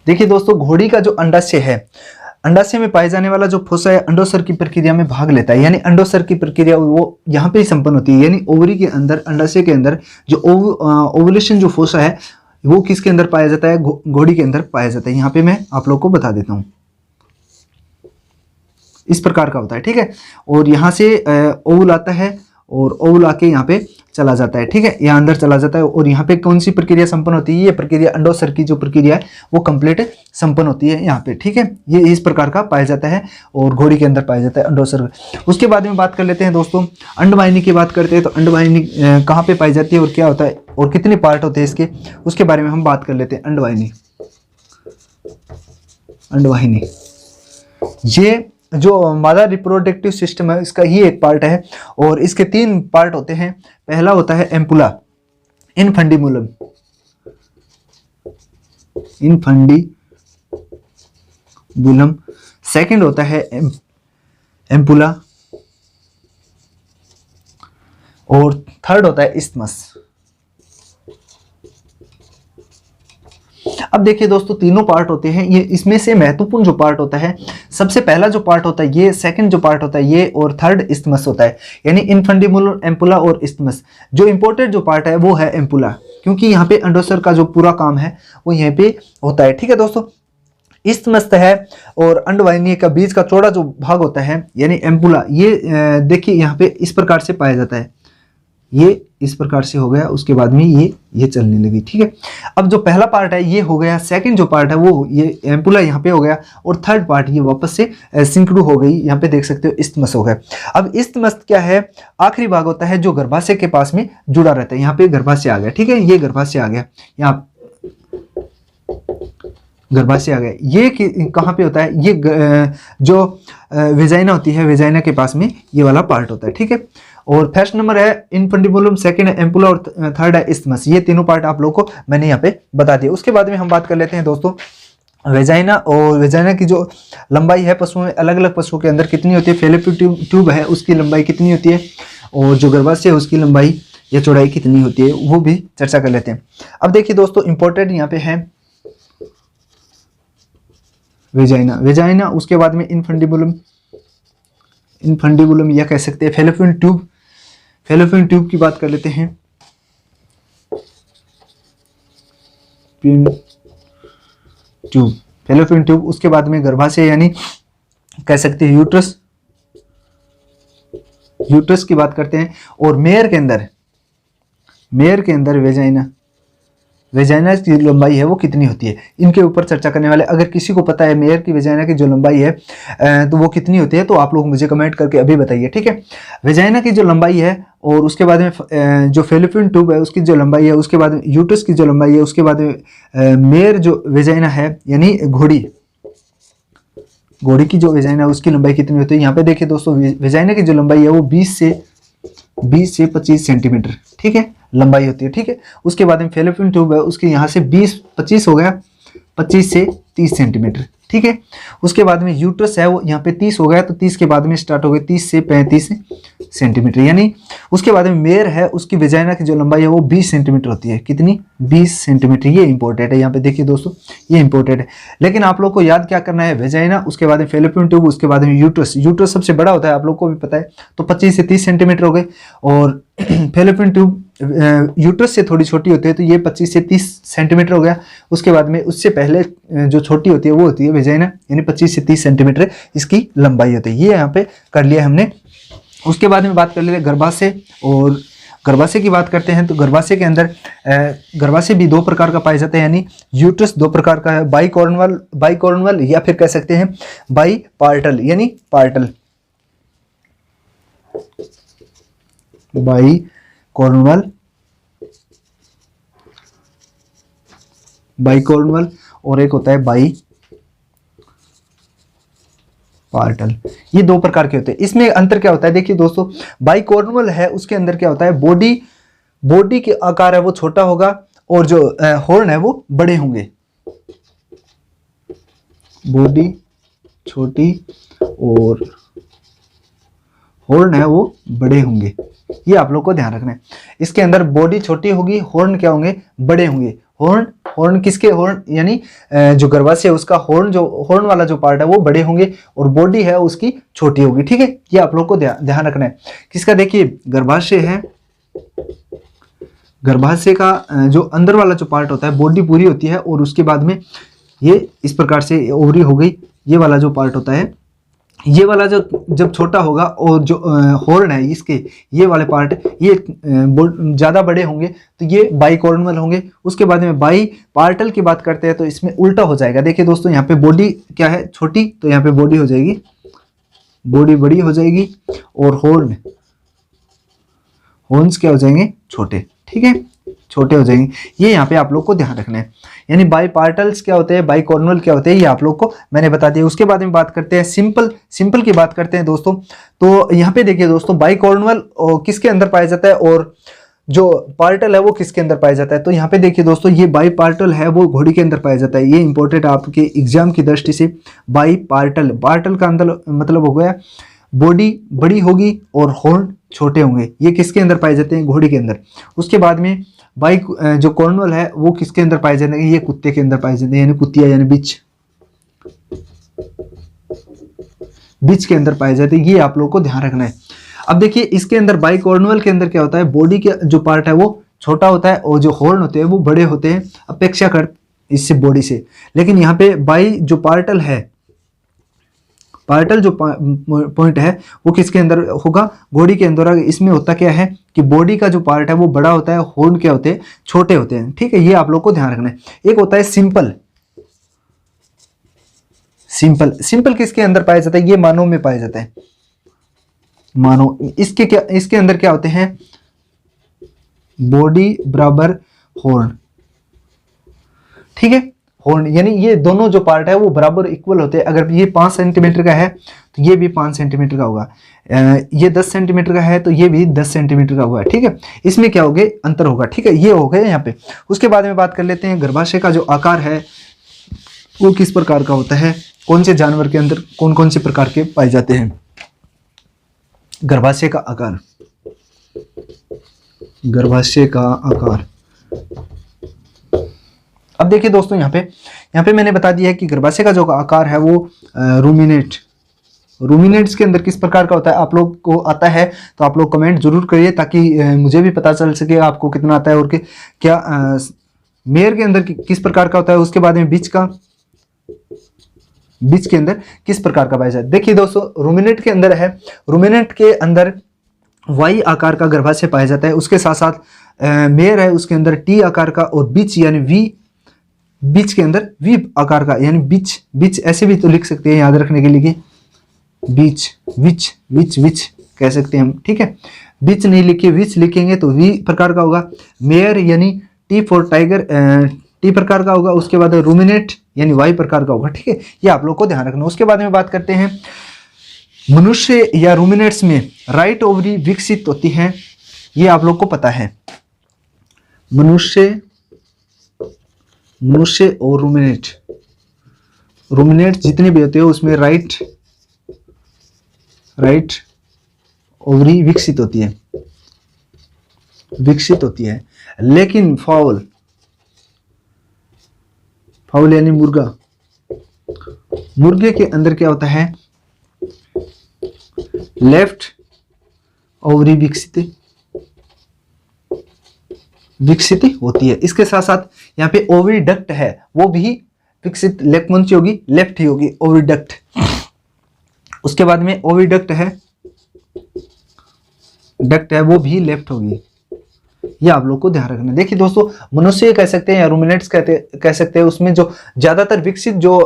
देखिए दोस्तों, घोड़ी का जो अंडाशय है, अंडाशय में पाए जाने वाला जो फोसा है अंडोत्सर्ग की प्रक्रिया में भाग लेता है, यानी अंडोत्सर्ग की प्रक्रिया वो यहाँ पे ही संपन्न होती है, यानी ओवरी के अंदर, अंडाशय के अंदर जो ओवुलेशन जो फोसा है वो किसके अंदर पाया जाता है, घोड़ी के अंदर पाया जाता है। यहाँ पे मैं आप लोग को बता देता हूँ, इस प्रकार का होता है, ठीक है। और यहाँ से ओवुल आता है और ओवुल आके यहाँ पे चला जाता है, ठीक है, यहाँ अंदर चला जाता है। और यहाँ पे कौन सी प्रक्रिया संपन्न होती है, ये प्रक्रिया अंडोत्सर्ग की जो प्रक्रिया है वो कंप्लीट संपन्न होती है यहाँ पे, ठीक है। ये इस प्रकार का पाया जाता है और घोड़ी के अंदर पाया जाता है अंडोत्सर्ग। उसके बाद में बात कर लेते हैं दोस्तों, अंडवाहिनी की बात करते हैं। तो अंडवाहिनी कहाँ पे पाई जाती है और क्या होता है और कितने पार्ट होते हैं इसके, उसके बारे में हम बात कर लेते हैं। अंडवाहिनी, अंडवाहिनी ये जो मादा रिप्रोडक्टिव सिस्टम है इसका ही एक पार्ट है और इसके 3 पार्ट होते हैं। पहला होता है एम्पुला, इनफंडिबुलम, इनफंडिबुलम। सेकंड होता है एम्पुला और थर्ड होता है इस्थमस। अब देखिए दोस्तों, तीनों पार्ट होते हैं, ये इसमें से महत्वपूर्ण जो पार्ट होता है, सबसे पहला जो पार्ट होता है ये, सेकंड जो पार्ट होता है ये, और थर्ड इस्थमस होता है, यानी इनफंडिबुलम, एम्पुला और इस्थमस। जो इंपॉर्टेंट जो पार्ट है वो है एम्पुला, क्योंकि यहाँ पे अंडोत्सर्ग का जो पूरा काम है वो यहाँ पे होता है, ठीक है दोस्तों। इस्थमस है और अंडवाहिनी का बीच का चौड़ा जो भाग होता है यानी एम्पुला, ये देखिए यहाँ पे इस प्रकार से पाया जाता है, ये इस प्रकार से हो गया, उसके बाद में ये चलने लगी, ठीक है। अब जो पहला पार्ट है ये हो गया, सेकंड जो पार्ट है वो ये एम्पुला यहाँ पे हो गया, और थर्ड पार्ट ये वापस से सिंकडू हो गई, यहाँ पे देख सकते हो इस्थमस हो गया। अब इस्थमस क्या है, आखिरी भाग होता है जो गर्भाशय के पास में जुड़ा रहता है, यहाँ पे गर्भाशय आ गया, ठीक है, ये गर्भाशय आ गया, यहाँ गर्भाशय आ गया। ये कहाँ पे होता है, ये जो वेजाइना होती है, वेजाइना के पास में ये वाला पार्ट होता है, ठीक है। और फर्स्ट नंबर है इनफंडिबुलम, सेकंड है एम्पुला और थर्ड है इस्थमस। ये तीनों पार्ट आप लोगों को मैंने यहाँ पे बता दिया। उसके बाद में हम बात कर लेते हैं दोस्तों वेजाइना, और वेजाइना की जो लंबाई है पशुओं में, अलग अलग पशुओं के अंदर कितनी होती है, फैलोपियन ट्यूब है उसकी लंबाई कितनी होती है, और जो गर्भाशय है उसकी लंबाई या चौड़ाई कितनी होती है, वो भी चर्चा कर लेते हैं। अब देखिए दोस्तों, इंपॉर्टेंट यहाँ पे है वेजाइना, वेजाइना, उसके बाद में इनफंडिबुलम, इनफंडिबुलम या कह सकते हैं फैलोपियन ट्यूब, फैलोपियन ट्यूब की बात कर लेते हैं, ट्यूब, फैलोपियन ट्यूब। उसके बाद में गर्भाशय यानी कह सकते हैं यूट्रस, यूट्रस की बात करते हैं। और मेयर के अंदर, मेयर के अंदर वेजाइना, वेजाइना की लंबाई है वो कितनी होती है, इनके ऊपर चर्चा करने वाले। अगर किसी को पता है मेयर की वेजाइना की जो लंबाई है तो वो कितनी होती है, तो आप लोग मुझे कमेंट करके अभी बताइए, ठीक है। वेजाइना की जो लंबाई है, और उसके बाद में जो फैलोपियन ट्यूब है उसकी जो लंबाई है, उसके बाद में यूट्रस की जो लंबाई है, उसके बाद में मेयर जो वेजाइना है यानी घोड़ी, घोड़ी की जो वेजाइना है उसकी लंबाई कितनी होती है। यहाँ पे देखिए दोस्तों, वेजाइना की जो लंबाई है वो 20 से 25 सेंटीमीटर, ठीक है, लंबाई होती है, ठीक है। उसके बाद में फैलोपियन ट्यूब है उसके यहाँ से 25 हो गया, 25 से 30 सेंटीमीटर, ठीक है। उसके बाद में यूट्रस है वो यहाँ पे 30 हो गया, तो 30 के बाद में स्टार्ट हो गया 30 से 35 सेंटीमीटर, यानी उसके बाद में मेयर है उसकी वेजाइना की जो लंबाई है वो 20 सेंटीमीटर होती है, कितनी, 20 सेंटीमीटर। ये इंपॉर्टेंट है, यहाँ पे देखिए दोस्तों ये इंपॉर्टेंट है। लेकिन आप लोग को याद क्या करना है, वेजाइना, उसके बाद में फैलोपियन ट्यूब, उसके बाद में यूट्रस, यूट्रस सबसे बड़ा होता है आप लोग को भी पता है, तो 25 से 30 सेंटीमीटर हो गए। और फैलोपियन ट्यूब यूट्रस से थोड़ी छोटी होती है, तो ये 25 से 30 सेंटीमीटर हो गया। उसके बाद में उससे पहले जो छोटी होती है वो होती है वेजाइना, यानी 25 से 30 सेंटीमीटर इसकी लंबाई होती है। ये यहाँ पे कर लिया हमने। उसके बाद में बात कर लेते हैं गर्भाशय, और गर्भाशय की बात करते हैं तो गर्भाशय के अंदर गर्भाशय भी 2 प्रकार का पाया जाता है, यानी यूट्रस 2 प्रकार का है, बाइकॉर्नुअल या फिर कह सकते हैं बाई पार्टल, यानी पार्टल, बाइकॉर्नुअल और एक होता है बाई पार्टल। ये 2 प्रकार के होते हैं। इसमें अंतर क्या होता है, देखिए दोस्तों, बाइकॉर्नुअल है उसके अंदर क्या होता है, बॉडी के आकार है वो छोटा होगा और जो हॉर्न है वो बड़े होंगे, बॉडी छोटी और हॉर्न है वो बड़े होंगे। ये आप लोग को ध्यान रखना है। इसके अंदर बॉडी छोटी होगी, हॉर्न क्या होंगे, बड़े होंगे, हॉर्न हॉर्न किसके, हॉर्न यानी जो गर्भाशय है उसका हॉर्न वाला जो पार्ट है वो बड़े होंगे और बॉडी है उसकी छोटी होगी। ठीक है, ये आप लोग को ध्यान रखना है। किसका, देखिए गर्भाशय है, गर्भाशय का जो अंदर वाला जो पार्ट होता है बॉडी पूरी होती है और उसके बाद में ये इस प्रकार से ओवरी हो गई, ये वाला जो पार्ट होता है, ये वाला जो जब छोटा होगा और जो हॉर्न है इसके ये वाले पार्ट ये ज़्यादा बड़े होंगे तो ये बाइकॉर्नल होंगे। उसके बाद में बाई पार्टल की बात करते हैं तो इसमें उल्टा हो जाएगा। देखिए दोस्तों यहाँ पे बॉडी क्या है छोटी, तो यहाँ पे बॉडी हो जाएगी, बॉडी बड़ी हो जाएगी और हॉर्न्स क्या हो जाएंगे, छोटे। ठीक है, छोटे हो जाएंगे। ये यहाँ पे आप लोग को ध्यान रखना है। यानी बाई पार्टल्स क्या होते हैं, बाइकॉर्नल क्या होते हैं, ये आप लोग को मैंने बता दिया। उसके बाद में बात करते हैं सिंपल की बात करते हैं दोस्तों। तो यहाँ पे देखिए दोस्तों बाइकॉर्नल किसके अंदर पाया जाता है और जो पार्टल है वो किसके अंदर पाया जाता है। तो यहाँ पे देखिए दोस्तों ये बाई पार्टल है वो घोड़ी के अंदर पाया जाता है। ये इंपॉर्टेंट आपके एग्जाम की दृष्टि से। बाई पार्टल का अंदर मतलब हो गया बॉडी बड़ी होगी और हॉर्न छोटे होंगे। ये किसके अंदर पाए जाते हैं, घोड़ी के अंदर। उसके बाद में बाई जो कॉर्नल है वो किसके अंदर पाए जाते हैं, ये कुत्ते के अंदर पाए जाते हैं, यानी कुतिया यानी बिच के अंदर पाए जाते हैं। ये आप लोग को ध्यान रखना है। अब देखिए इसके अंदर बाई कॉर्नल के अंदर क्या होता है, बॉडी के जो पार्ट है वो छोटा होता है और जो हॉर्न होते हैं वो बड़े होते हैं अपेक्षाकृत इससे बॉडी से। लेकिन यहाँ पे बाई जो पार्टल है, पार्टल जो पॉइंट है वो किसके अंदर होगा, घोड़ी के अंदर। इसमें होता क्या है कि बॉडी का जो पार्ट है वो बड़ा होता है, हॉर्न क्या होते हैं, छोटे होते हैं। ठीक है, ये आप लोग को ध्यान रखना है। एक होता है सिंपल किसके अंदर पाया जाता है, ये मानव में पाया जाता है। मानव इसके अंदर क्या होते हैं, बॉडी बराबर हॉर्न। ठीक है, हॉर्न यानी ये दोनों जो पार्ट है वो बराबर इक्वल होते हैं। अगर ये 5 सेंटीमीटर का है तो ये भी 5 सेंटीमीटर का होगा, ये 10 सेंटीमीटर का है तो ये भी 10 सेंटीमीटर का होगा। ठीक है, इसमें क्या होगा, अंतर होगा। ठीक है, ये हो गया यहाँ पे। उसके बाद में बात कर लेते हैं गर्भाशय का जो आकार है वो किस प्रकार का होता है, कौन से जानवर के अंदर कौन कौन से प्रकार के पाए जाते हैं। गर्भाशय का आकार, गर्भाशय का आकार। अब देखिए दोस्तों यहाँ पे मैंने बता दिया है कि गर्भाशय का जो आकार है वो रूमिनेट्स के अंदर किस प्रकार का होता है। आप लोग को आता है तो आप लोग कमेंट जरूर करिए ताकि मुझे भी पता चल सके आपको कितना आता है और क्या मेयर के अंदर किस प्रकार का होता है। उसके बाद में बीच के अंदर किस प्रकार का पाया जाता है। देखिए दोस्तों रूमिनेट के अंदर है, रूमिनेट के अंदर वाई आकार का गर्भाशय पाया जाता है। उसके साथ साथ मेयर है उसके अंदर टी आकार का और बीच यानी वी, बीच के अंदर वी आकार का यानी बीच ऐसे भी तो लिख सकते हैं याद रखने के लिए, बीच विच कह सकते हैं हम। ठीक है, बीच नहीं लिखे विच लिखेंगे तो वी प्रकार का होगा। मेयर यानी टी फॉर टाइगर टी प्रकार का होगा। उसके बाद रूमिनेट यानी वाई प्रकार का होगा। ठीक है, ये आप लोग को ध्यान रखना। उसके बाद में बात करते हैं मनुष्य या रूमिनेट्स में राइट ओवरी विकसित होती है, ये आप लोग को पता है। मनुष्य और रूमिनेट जितने भी होते हैं उसमें राइट ओवरी विकसित होती है। लेकिन फाउल यानी मुर्गे के अंदर क्या होता है, लेफ्ट ओवरी विकसित होती है। इसके साथ साथ यहाँ पे ओविडक्ट है वो भी विकसित, कौन सी होगी, लेफ्ट ही होगी ओविडक्ट। उसके बाद में ओविडक्ट है वो भी लेफ्ट होगी। ये आप लोग को ध्यान रखना है। देखिए दोस्तों मनुष्य कह सकते हैं या रूमिनेट्स कह सकते हैं, उसमें जो ज्यादातर विकसित जो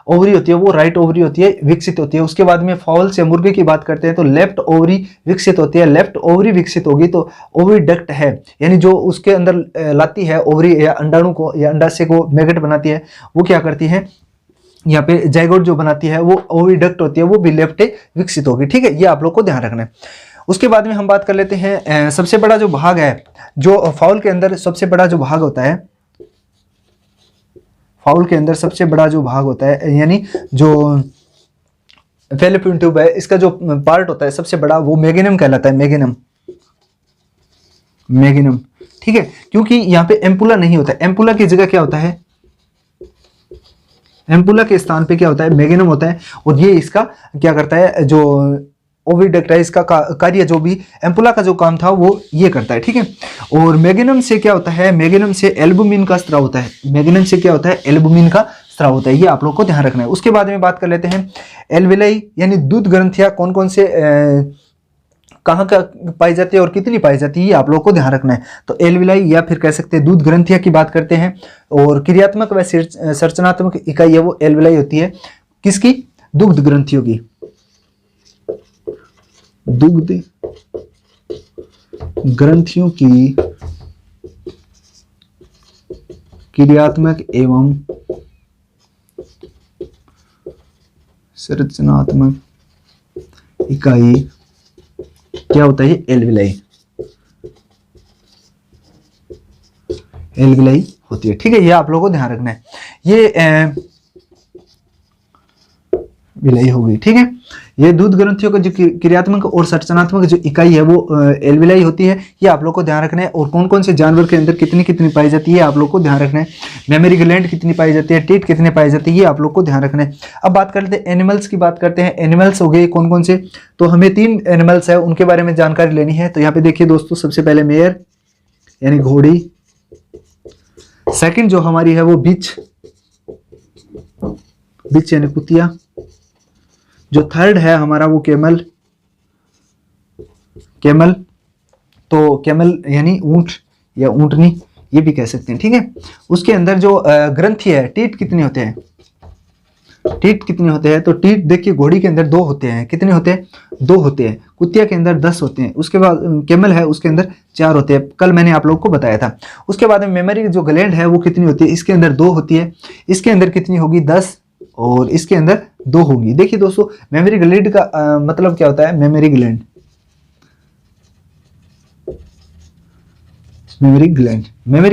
ओवरी होती है वो राइट ओवरी होती है, विकसित होती है। उसके बाद में फाउल्स या मुर्गे की बात करते हैं तो लेफ्ट ओवरी विकसित होती है। लेफ्ट ओवरी विकसित होगी तो ओविडक्ट है यानी जो उसके अंदर लाती है ओवरी या अंडाणु को या अंडाशय को मैगट बनाती है वो क्या करती है, यहाँ पे जाइगोट जो बनाती है वो ओविडक्ट होती है, वो भी लेफ्ट विकसित होगी। ठीक है, ये आप लोग को ध्यान रखना है। उसके बाद में हम बात कर लेते हैं सबसे बड़ा जो भाग है, जो फाउल के अंदर सबसे बड़ा जो भाग होता है, फाउल के अंदर सबसे बड़ा जो भाग होता है यानी जो फैलोपियन ट्यूब है इसका जो पार्ट होता है सबसे बड़ा वो मेगेनम कहलाता है। मेगेनम ठीक है, क्योंकि यहाँ पे एम्पुला नहीं होता है। एम्पुला की जगह क्या होता है, एम्पुला के स्थान पे क्या होता है, मैग्नम होता है। और ये इसका क्या करता है, जो ओविडक्ट है इसका कार्य, जो भी एम्पुला का जो काम था वो ये करता है, ठीक है। और मैग्नम से क्या होता है, मैग्नम से एल्बुमिन का स्राव होता है। मैग्नम से क्या होता है, एल्बुमिन का स्राव होता है। ये आप लोग को ध्यान रखना है। उसके बाद में बात कर लेते हैं एल्वेलाई यानी दूध ग्रंथियां कौन कौन से कहाँ का पाई जाती है और कितनी पाई जाती है, ये आप लोग को ध्यान रखना है। तो एल्वेलाई या फिर कह सकते हैं दूध ग्रंथियां की बात करते हैं। और क्रियात्मक व संरचनात्मक इकाई है वो एल्वेलाई होती है, किसकी, दुग्ध ग्रंथियों की। दुग्ध ग्रंथियों की क्रियात्मक एवं संरचनात्मक इकाई क्या होता है, एल्वेलाई। एल्वेलाई होती है, ठीक है। ये आप लोगों को ध्यान रखना है। ये विलाई हो गई, ठीक है। ये दूध ग्रंथियों का जो क्रियात्मक और संरचनात्मक जो इकाई है वो एल्वेलाई होती है। ये आप लोग को ध्यान रखना है। और कौन कौन से जानवर के अंदर कितनी कितनी पाई जाती है आप लोग को ध्यान रखना है। मेमोरी ग्लैंड कितनी पाई जाती है, टीथ कितने पाई जाती है, ये आप लोग को ध्यान रखना है। अब बात कर लेते हैं एनिमल्स की बात करते हैं। एनिमल्स हो गए कौन कौन से, तो हमें 3 एनिमल्स है उनके बारे में जानकारी लेनी है। तो यहाँ पे देखिए दोस्तों, सबसे पहले मेयर यानी घोड़ी, सेकंड जो हमारी है वो बिच यानी कुतिया, जो थर्ड है हमारा वो कैमल। तो कैमल यानी ऊंट या ऊंटनी, ये भी कह सकते हैं, ठीक है। उसके अंदर जो ग्रंथि है, टीथ कितने होते हैं, टीथ कितने होते हैं, तो टीथ देखिए घोड़ी के अंदर 2 होते हैं। कितने होते हैं, 2 होते हैं। कुतिया के अंदर 10 होते हैं। उसके बाद कैमल है उसके अंदर 4 होते हैं, कल मैंने आप लोगों को बताया था। उसके बाद में मेमोरी जो ग्लैंड है वो कितनी होती है, इसके अंदर 2 होती है। इसके अंदर कितनी होगी, 10, और इसके अंदर 2 होगी। देखिए दोस्तों, मेमोरी ग्लैंड का मतलब क्या होता है, मेमोरी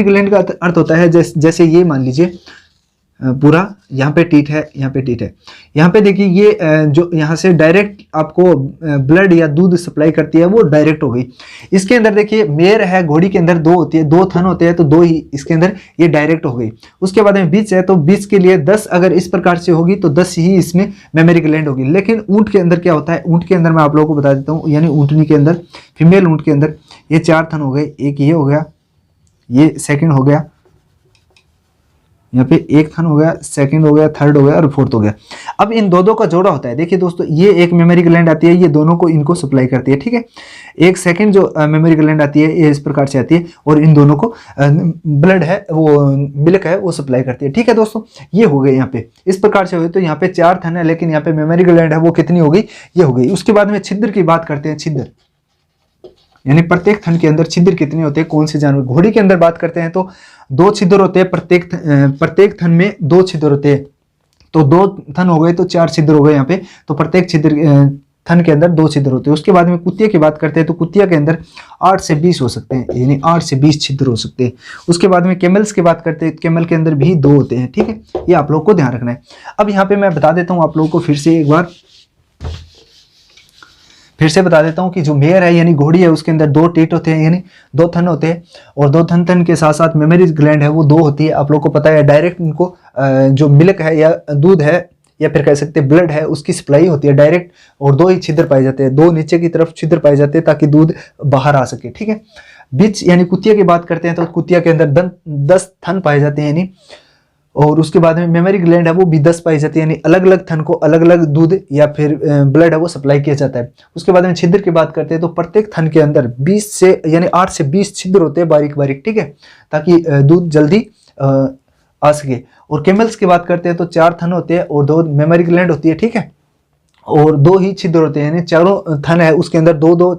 ग्लैंड का अर्थ होता है जैसे ये मान लीजिए पूरा यहाँ पे टीथ है, यहाँ पे टीथ है। यहाँ पे देखिए ये जो यहाँ से डायरेक्ट आपको ब्लड या दूध सप्लाई करती है वो डायरेक्ट हो गई। इसके अंदर देखिए मेयर है, घोड़ी के अंदर 2 होती है, 2 थन होते हैं, तो 2 ही इसके अंदर ये डायरेक्ट हो गई। उसके बाद में बीच है, तो बीच के लिए 10 अगर इस प्रकार से होगी तो 10 ही इसमें मेमोरी ग्लैंड होगी। लेकिन ऊँट के अंदर क्या होता है, ऊँट के अंदर मैं आप लोगों को बता देता हूँ, यानी ऊँटनी के अंदर, फीमेल ऊँट के अंदर ये 4 थन हो गए। एक ये हो गया, ये सेकेंड हो गया, यहाँ पे 1 थन हो गया, सेकंड हो गया, थर्ड हो गया और फोर्थ हो गया। अब इन दो का जोड़ा होता है। देखिए दोस्तों, ये एक मेमोरी ग्लैंड आती है, ये दोनों को इनको सप्लाई करती है, ठीक है। एक सेकंड जो मेमोरी ग्लैंड आती है ये इस प्रकार से आती है और इन दोनों को ब्लड है वो मिल्क है वो सप्लाई करती है, ठीक है दोस्तों। ये हो गए यहाँ पे इस प्रकार से हुए। तो यहाँ पे 4 थन है, लेकिन यहाँ पे मेमोरी ग्लैंड है वो कितनी हो गई, ये हो गई। उसके बाद में छिद्र की बात करते हैं। छिद्र यानी प्रत्येक थन के अंदर छिद्र कितने होते हैं, कौन से जानवर। घोड़ी के अंदर बात करते हैं तो 2 छिद्र होते हैं, प्रत्येक थन में 2 छिद्र होते हैं। तो 2 थन हो गए तो 4 छिद्र हो गए यहाँ पे। तो प्रत्येक छिद्र थन के अंदर 2 छिद्र होते हैं। उसके बाद में कुतिया की बात करते हैं तो कुतिया के अंदर 8 से 20 हो सकते हैं, यानी 8 से 20 छिद्र हो सकते हैं। उसके बाद में कैमल्स की बात करते हैं, कैमल के अंदर भी 2 होते हैं, ठीक है। ये आप लोग को ध्यान रखना है। अब यहाँ पे मैं बता देता हूँ आप लोगों को फिर से बता देता हूँ कि जो मेयर है यानी घोड़ी है उसके अंदर 2 टीथ होते हैं, यानी 2 थन होते हैं। और 2 थन के साथ साथ मेमोरी ग्लैंड है वो 2 होती है। आप लोग को पता है डायरेक्ट उनको जो मिल्क है या दूध है या फिर कह सकते हैं ब्लड है उसकी सप्लाई होती है डायरेक्ट। और 2 ही छिद्र पाए जाते हैं, 2 नीचे की तरफ छिद्र पाए जाते हैं ताकि दूध बाहर आ सके, ठीक है। बीच यानी कुतिया की बात करते हैं तो कुतिया के अंदर 10 थन पाए जाते हैं, यानी। और उसके बाद में मेमोरी ग्लैंड है वो भी 10 पाई जाती है, यानी अलग अलग थन को अलग अलग दूध या फिर ब्लड है वो सप्लाई किया जाता है। उसके बाद में छिद्र की बात करते हैं तो प्रत्येक थन के अंदर 20 से यानी 8 से 20 छिद्र होते हैं बारीक बारीक, ठीक है, ताकि दूध जल्दी आ सके। और कैमल्स की बात करते हैं तो 4 थन होते हैं और 2 मेमोरी ग्लैंड होती है, ठीक है। और 2 ही छिद्र होते हैं, यानी चारों थन है उसके अंदर 2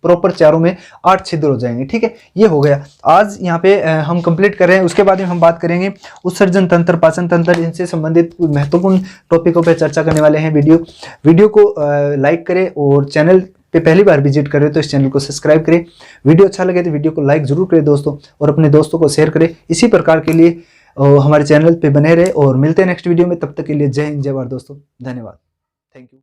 प्रॉपर चारों में 8 छिद्र हो जाएंगे, ठीक है। ये हो गया आज यहाँ पे हम कंप्लीट कर रहे हैं। उसके बाद में हम बात करेंगे उत्सर्जन तंत्र, पाचन तंत्र, इनसे संबंधित महत्वपूर्ण टॉपिकों पे चर्चा करने वाले हैं। वीडियो को लाइक करें और चैनल पे पहली बार विजिट करें तो इस चैनल को सब्सक्राइब करें। वीडियो अच्छा लगे तो वीडियो को लाइक जरूर करें दोस्तों, और अपने दोस्तों को शेयर करें। इसी प्रकार के लिए हमारे चैनल पे बने रहे और मिलते हैं नेक्स्ट वीडियो में। तब तक के लिए जय हिंद, जय भारत दोस्तों, धन्यवाद, थैंक यू।